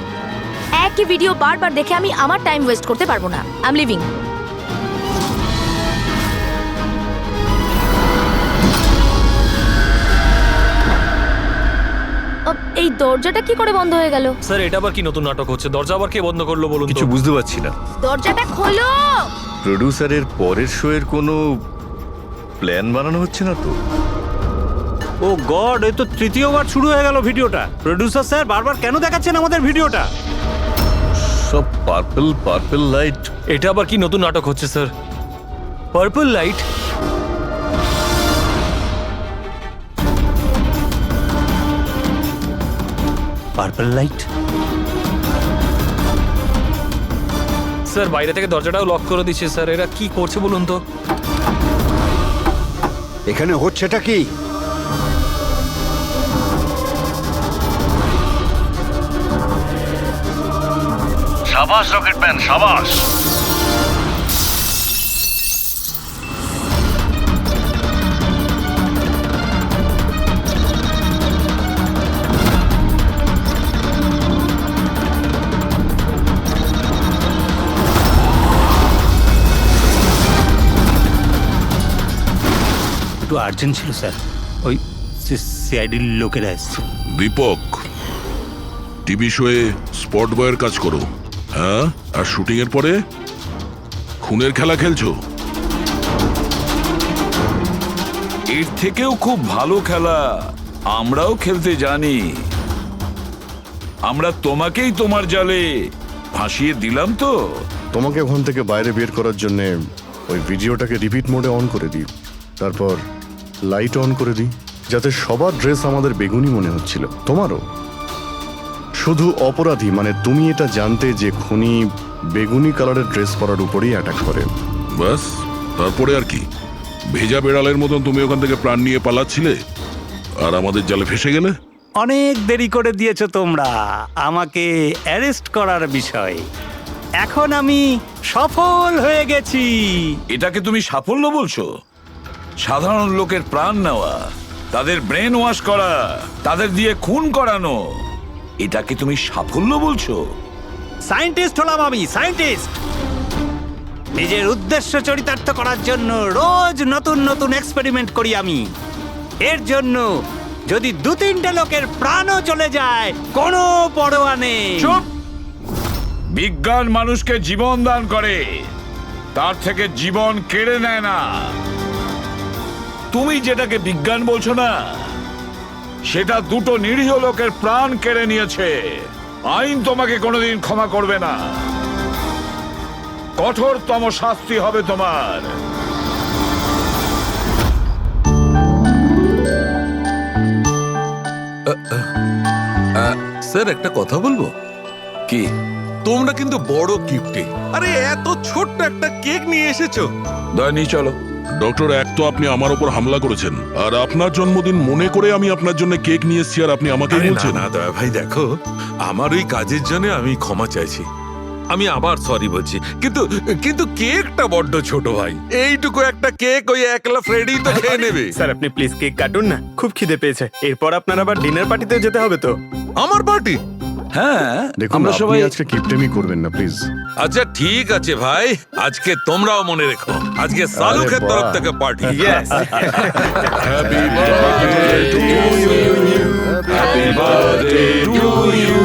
একই ভিডিও বারবার দেখে আমি আমার টাইম ওয়েস্ট করতে পারবো না। I am living. এই দরজাটা কি করে বন্ধ হয়ে গেল? স্যার, এটা আবার কি নতুন নাটক হচ্ছে? দরজা আবার কে বন্ধ করলো বলুন তো? কিছু বুঝতে পারছি না। দরজাটা খোলো। প্রডিউসারের পরের শো এর কোনো প্ল্যান বানানো হচ্ছে না তো? ও গড, এই তো তৃতীয়বার শুরু হয়ে গেল ভিডিওটা। প্রডিউসার স্যার বারবার কেন দেখাচ্ছেন আমাদের ভিডিওটা? সব পার্পল পার্পল লাইট। এটা আবার কি নতুন নাটক হচ্ছে sir? Purple light? Purple light? Sir, বাইরে থেকে দরজাটাও লক করে দিচ্ছে স্যার। এরা কি করছে বলুন তো? এখানে হচ্ছেটা কি? সাবাস রকেটম্যান, সাবাস। একটু আর্জেন্ট ছিল স্যার, ওই সিআইডির লোকেরা এসছে। দীপক, টিভি শোয়ে স্পট বয়ের কাজ করো, হ্যাঁ? আর শুটিং এর পরে খুনের খেলা খেলছো? এর থেকেও খুব ভালো খেলা আমরাও খেলতে জানি। আমরা তোমাকেই তোমার জালে ফাঁসিয়ে দিলাম তো। তোমাকে ওখান থেকে বাইরে বের করার জন্য ওই ভিডিওটাকে রিপিট মোডে অন করে দিই, তারপর লাইট অন করে দিই, যাতে সবার ড্রেস আমাদের বেগুনি মনে হচ্ছিল, তোমারও। শুধু অপরাধী মানে তুমি এটা জানতে যে খুনি বেগুনি কালারের ড্রেস পরার উপরেই অ্যাটাক করে। বাস, তারপরে আর কি? ভেজা বেড়ালের মতন তুমি ওখান থেকে প্রাণ নিয়ে পালাচ্ছিলে আর আমাদের জালে ফেসে গেলে। অনেক দেরি করে দিয়েছো তোমরা আমাকে অ্যারেস্ট করার বিষয়ে। এখন আমি সফল হয়ে গেছি। এটাকে তুমি সাফল্য বলছো? সাধারণ লোকের প্রাণ নেওয়া, তাদের ব্রেন ওয়াশ করা, তাদের দিয়ে খুন করানো, এটাকে তুমি সাফল্য বলছো? সায়েন্টিস্ট হলাম আমি, সায়েন্টিস্ট। নিজের উদ্দেশ্য চরিতার্থ করার জন্য রোজ নতুন নতুন এক্সপেরিমেন্ট করি আমি। এর জন্য যদি 2-3টে লোকের প্রাণও চলে যায় কোনো পরোয়া নেই। চুপ! বিজ্ঞান মানুষকে জীবন দান করে, তার থেকে জীবন কেড়ে নেয় না। তুমি যেটাকে বিজ্ঞান বলছো না, সেটা 2টো নিরীহ লোকের প্রাণ কেড়ে নিয়েছে। আইন তোমাকে কোনোদিন ক্ষমা করবে না। কঠোরতম শাস্তি হবে তোমার। স্যার, একটা কথা বলবো কি? তোমরা কিন্তু বড় গিফটে, আরে এত ছোট্ট একটা কেক নিয়ে এসেছো। দয়নি চলো। ডক্টর, এক তো আপনি আমার উপর হামলা করেছেন, আর আপনার জন্মদিন মনে করে আমি আপনার জন্য কেক নিয়ে এসেছি, আর আপনি আমাকে আরে না বলছেন। না দয়া ভাই, দেখো আমার ওই কাজের জন্য আমি ক্ষমা চাইছি, আমি আবার সরি বলছি, কিন্তু কিন্তু কেকটা বড্ড ছোট ভাই। এইটুকু একটা কেক ওই একলা ফ্রেডি তো খেয়ে নেবে। স্যার আপনি প্লিজ কেক কাটুন না, খুব খিদে পেয়েছে। এরপর আপনার আবার ডিনার পার্টিতে যেতে হবে তো। আমার পার্টি? হ্যাঁ, দেখুন, আমরা আপনি সবাই আজকে কিপটেমি করবেন না প্লিজ। আচ্ছা ঠিক আছে ভাই, আজকে তোমরাও মনে রেখো, আজকে সালুকের বাহ। তরফ থেকে party. Happy birthday to you. Happy birthday to you.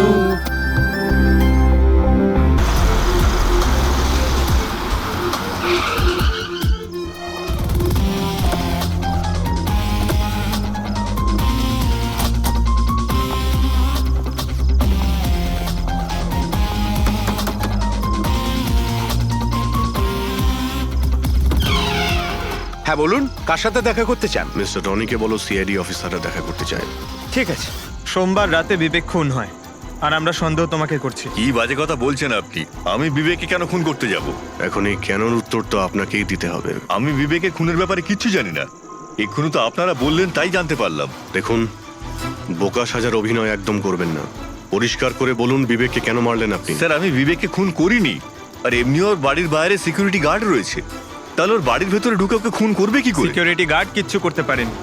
হ্যাঁ বলুন, কার সাথে দেখা করতে চান? মিস্টার রনিকে বলো সিআইডি অফিসাররা দেখা করতে চায়। ঠিক আছে। সোমবার রাতে বিবেক খুন হয়, আর আমরা সন্দেহ তোমাকে করছি। কি বাজে কথা বলছেন আপনি? আমি বিবেককে কেন খুন করতে যাব? এখন এই কেনর উত্তর তো আপনাকেই দিতে হবে। আমি বিবেকের খুনের ব্যাপারে কিচ্ছু জানি না। এক্ষুনি তো আপনারা বললেন তাই জানতে পারলাম। দেখুন, বোকা সাজার অভিনয় একদম করবেন না। পরিষ্কার করে বলুন বিবেককে কেন মারলেন আপনি? স্যার, আমি বিবেককে খুন করিনি। আর এমনি ওর বাড়ির বাইরে সিকিউরিটি গার্ড রয়েছে, তাহলে ওর বাড়ির ভেতরে ঢুকে ওকে খুন করবে কি করে? সিকিউরিটি গার্ড কিচ্ছু করতে পারেনি,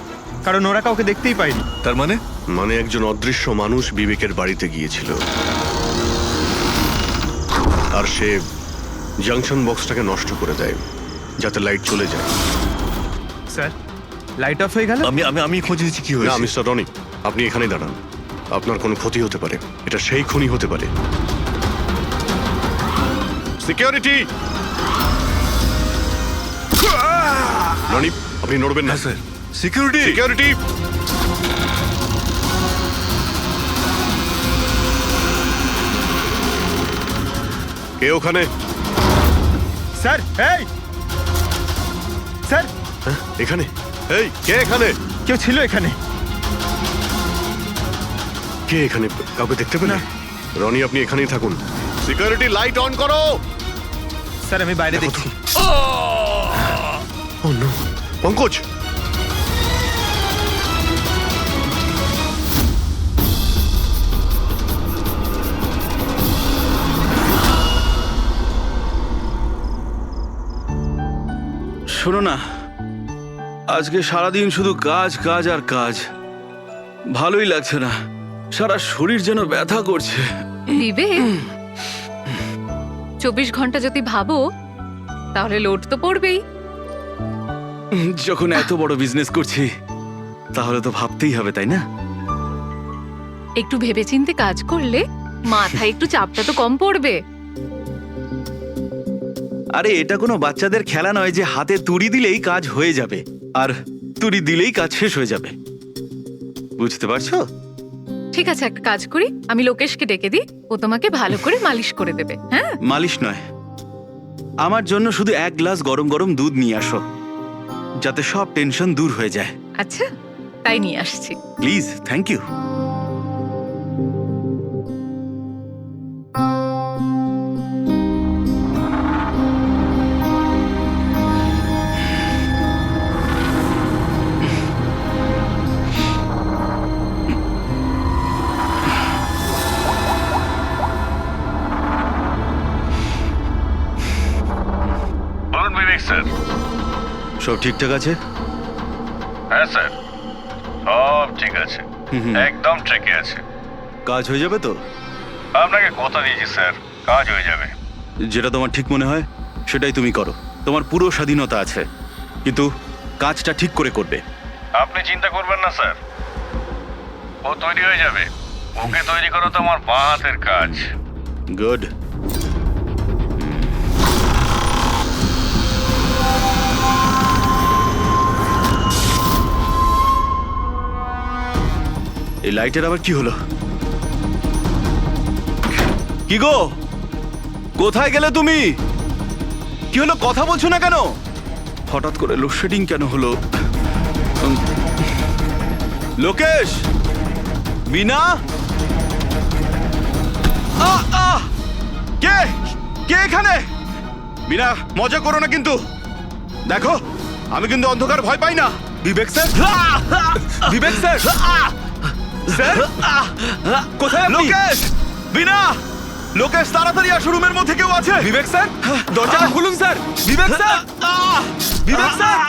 কারণ ওরা কাউকে দেখতেই পায়নি। তার মানে? মানে একজন অদৃশ্য মানুষ বিবেকের বাড়িতে গিয়েছিল, আর সে জাংশন বক্সটাকে নষ্ট করে দেয় যাতে লাইট চলে যায়। স্যার, লাইট অফ হয়ে গেল। আমি খোঁজ নিচ্ছি কি না হয়েছে। মিস্টার রনি, আপনি এখানেই দাঁড়ান। আপনার কোনো ক্ষতি হতে পারে, এটা সেই খুনি হতে পারে। সিকিউরিটি! রনি, আপনি নড়বেন না। Sir, security! সিকিউরিটি! কে ওখানে? স্যার, এই স্যার, এখানে? এই কে এখানে? কেউ ছিল এখানে? কে এখানে? কাউকে দেখতে পেলে? রনি, আপনি এখানেই থাকুন। সিকিউরিটি, লাইট অন করো। স্যার, আমি বাইরে দেখছি। পঙ্কজ! শোনো না, আজকে সারাদিন শুধু কাজ কাজ আর কাজ, ভালোই লাগছে না, সারা শরীর যেন ব্যথা করছে। বিবেক, 24 ঘন্টা যদি ভাবো তাহলে লোড তো পড়বেই। যখন এত বড় বিজনেস করছি তাহলে তো ভাবতেই হবে, তাই না? একটু ভেবেচিন্তে কাজ করলে মাথায় একটু চাপটা তো কম পড়বে। আরে এটা কোনো বাচ্চাদের খেলা নয় যে হাতে তুড়ি দিলেই কাজ হয়ে যাবে আর তুড়ি দিলেই কাজ শেষ হয়ে যাবে, বুঝতে পারছো? ঠিক আছে, একটা কাজ করি, আমি লোকেশকে ডেকে দিই, ও তোমাকে ভালো করে মালিশ করে দেবে। হ্যাঁ, মালিশ নয়, আমার জন্য শুধু 1 গ্লাস গরম গরম দুধ নিয়ে আসো, যাতে সব টেনশন দূর হয়ে যায়। আচ্ছা, তাই নিয়ে আসছি। Please, thank you. বলুন বিবেক স্যার। সব ঠিকঠাক আছে? হ্যাঁ স্যার, সব ঠিক আছে, একদম ট্র্যাকে আছে। কাজ হয়ে যাবে তো? আপনাকে কথা দিয়েছি স্যার, কাজ হয়ে যাবে। যেটা তোমার ঠিক মনে হয় সেটাই তুমি করো, তোমার পুরো স্বাধীনতা আছে, কিন্তু কাজটা ঠিক করে করবে। আপনি চিন্তা করবেন না স্যার, ও তৈরি হয়ে যাবে। ওকে তৈরি করা তো আমার বাঁ হাতের কাজ। গুড। এই লাইটের আবার কি হলো? কি গো, কোথায় গেলে তুমি? কি হলো, কথা বলছো না কেন? হঠাৎ করে লোডশেডিং কেন হলো? লোকেশ, বিনা, কে কে এখানে? বিনা, মজা করো না কিন্তু। দেখো, আমি কিন্তু অন্ধকার ভয় পাই না। বিবেক স্যার, বিবেক স্যার, স্যার কোথায়? লোকেশ, বিনা, লোকেশ তাড়াতাড়ি আসো, রুমের মধ্যে কেউ আছে। বিবেক স্যার, দরজাটা খুলুন স্যার। বিবেক স্যার, বিবেক স্যার,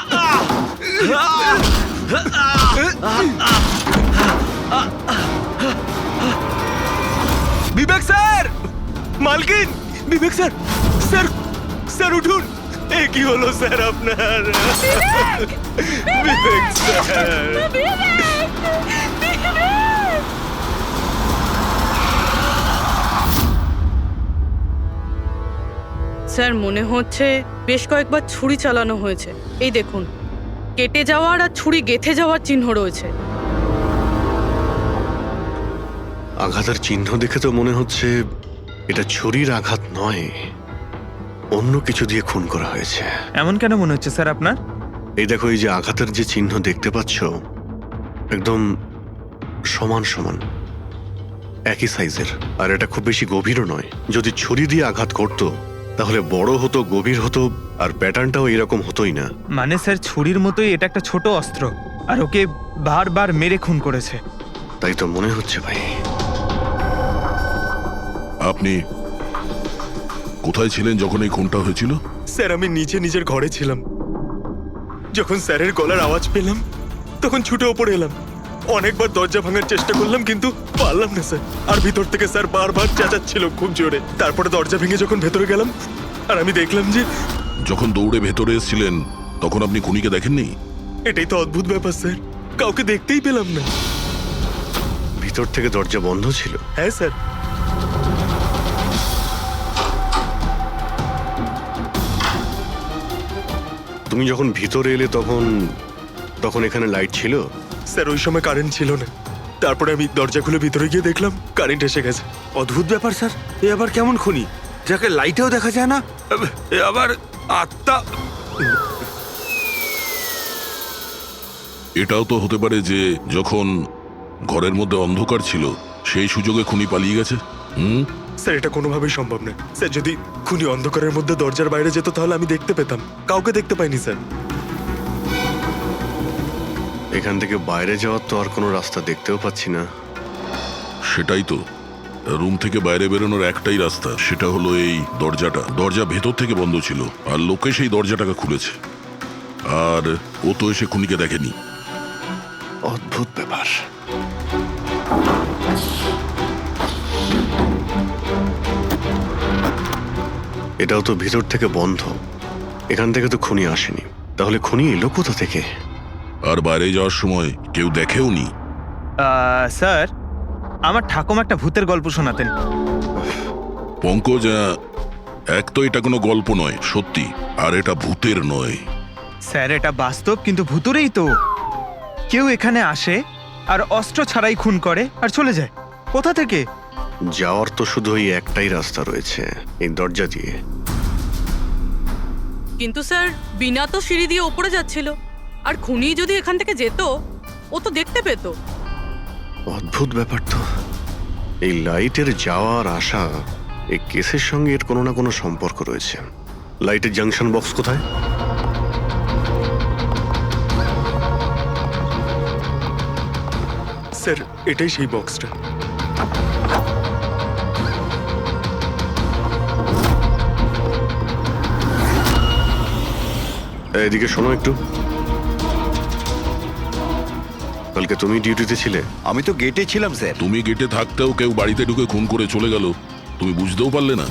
বিবেক স্যার, মালকিন, বিবেক স্যার, স্যার, স্যার উঠুন। এ কি হলো স্যার আপনার? বিবেক স্যার, স্যার মনে হচ্ছে বেশ কয়েকবার ছুরি চালানো হয়েছে। এই দেখুন, কেটে যাওয়ার আর ছুরি গেঁথে যাওয়ার চিহ্ন রয়েছে। আঘাতের চিহ্ন দেখে তো মনে হচ্ছে এটা ছুরির আঘাত নয়, অন্য কিছু দিয়ে খুন করা হয়েছে। এমন কেন মনে হচ্ছে স্যার আপনার? এই দেখো, এই যে আঘাতের যে চিহ্ন দেখতে পাচ্ছ, একদম সমান সমান, একই সাইজের, আর এটা খুব বেশি গভীরও নয়। যদি ছুরি দিয়ে আঘাত করতো তাহলে বড় হতো, গভীর হতো, আর প্যাটার্নটাও এরকম হতোই না। মানে স্যার, ছুরির মতোই এটা একটা ছোট অস্ত্র, আর ওকে বারবার মেরে খুন করেছে। তাই তো মনে হচ্ছে ভাই। আপনি কোথায় ছিলেন যখন এই খুনটা হয়েছিল? স্যার, আমি নিচে নিজের ঘরে ছিলাম। যখন স্যারের গলার আওয়াজ পেলাম তখন ছুটে ওপরে এলাম। অনেকবার দরজা ভাঙার চেষ্টা করলাম কিন্তু পারলাম না স্যার। আর ভিতর থেকে স্যার বারবার চেঁচাচ্ছিল খুব জোরে। তারপরে দরজা ভেঙে যখন ভেতরে গেলাম আর আমি দেখলাম যে... যখন দৌড়ে ভেতরে এসেছিলেন তখন আপনি খুনিকে দেখেননি? এটাই তো অদ্ভুত ব্যাপার স্যার, কাউকে দেখতেই পেলাম না। ভিতর থেকে দরজা বন্ধ ছিল? হ্যাঁ স্যার। তুমি যখন ভিতরে এলে তখন তখন এখানে লাইট ছিল? স্যার, ওই সময় কারেন্ট ছিল না। তারপরে আমি দরজা খুলে ভিতরে গিয়ে দেখলাম কারেন্ট এসে গেছে। অদ্ভুত ব্যাপার স্যার, এ আবার কেমন খুনি যাকে লাইটেও দেখা যায় না? এ আবার আত্মা। এটাও তো হতে পারে যে যখন ঘরের মধ্যে অন্ধকার ছিল সেই সুযোগে খুনি পালিয়ে গেছে। স্যার, এটা কোনোভাবেই সম্ভব না স্যার। যদি খুনি অন্ধকারের মধ্যে দরজার বাইরে যেত তাহলে আমি দেখতে পেতাম, কাউকে দেখতে পাইনি স্যার। এখান থেকে বাইরে যাওয়ার তো আর কোনো রাস্তা দেখতেও পাচ্ছি না। সেটাই তো, রুম থেকে বাইরে বেরোনোর একটাই রাস্তা, সেটা হলো এই দরজাটা। দরজা ভেতর থেকে বন্ধ ছিল আর লোকে সেই দরজাটাকে খুলেছে। আর ও তো এসে খুনিকে দেখেনি। অদ্ভুত ব্যাপার। এটাও তো ভিতর থেকে বন্ধ, এখান থেকে তো খুনি আসেনি। তাহলে খুনি এলো কোথা থেকে? আর বাইরে যাওয়ার সময় কেউ দেখেও নি। স্যার, আমার ঠাকুমা একটা ভূতের গল্প শোনাতেন। পঙ্কজ, এক তো এটা কোনো গল্প নয়, সত্যি, আর এটা ভূতের নয়। স্যার, এটা বাস্তব, কিন্তু ভূতুরেই তো। কেউ এখানে আসে আর অস্ত্র ছাড়াই খুন করে আর চলে যায়। কোথা থেকে? যাওয়ার তো শুধু ওই একটাই রাস্তা রয়েছে, এই দরজা দিয়ে। কিন্তু স্যার, বিনা তো সিঁড়ি দিয়ে ওপরে যাচ্ছিল, আর খুনি যদি এখান থেকে যেত ও তো দেখতে পেত। অদ্ভুত ব্যাপার তো। এই লাইটের যাওয়ার আসা, এই কেসের সঙ্গে এর কোনো না কোনো সম্পর্ক রয়েছে। লাইটের জাংশন বক্স কোথায়? স্যার, এটাই সেই বক্সটা। এদিকে শোনো একটু। কালকে তুমি ডিউটিতে ছিলে? আমি তো গেটে ছিলাম স্যার। তুমি গেটে থাকতেও কেউ বাড়িতে ঢুকে খুন করে চলে গেল, তুমি বুঝতেও পারলে না?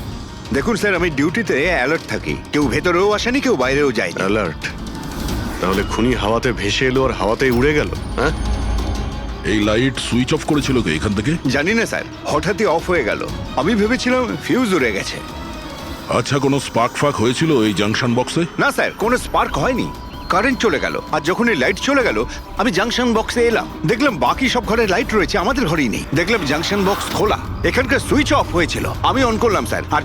দেখুন স্যার, আমি ডিউটিতে অ্যালার্ট থাকি। কেউ ভেতরেও আসেনি, কেউ বাইরেও যায়নি। অ্যালার্ট? তাহলে খুনি হাওয়াতে ভেসে এলো আর হাওয়াতেই উড়ে গেল? হ্যাঁ, এই লাইট সুইচ অফ করেছিল কে এখান থেকে? জানি না স্যার, হঠাৎই অফ হয়ে গেল। আমি ভেবেছিলাম ফিউজ উড়ে গেছে। আচ্ছা, কোনো স্পার্ক ফাক হয়েছিল এই জাংশন বক্সে? না স্যার, কোনো স্পার্ক হয়নি। কারেন্ট চলে গেল, আর যখন এই লাইট চলে গেল আমি জাংশন বক্সে এলাম, দেখলাম বাকি সব ঘরে লাইট রয়েছে, আমাদের ঘরেই নেই। দেখলাম জাংশন বক্স খোলা, এখানকার সুইচ অফ হয়েছিল। আমি অন করলাম স্যার, আর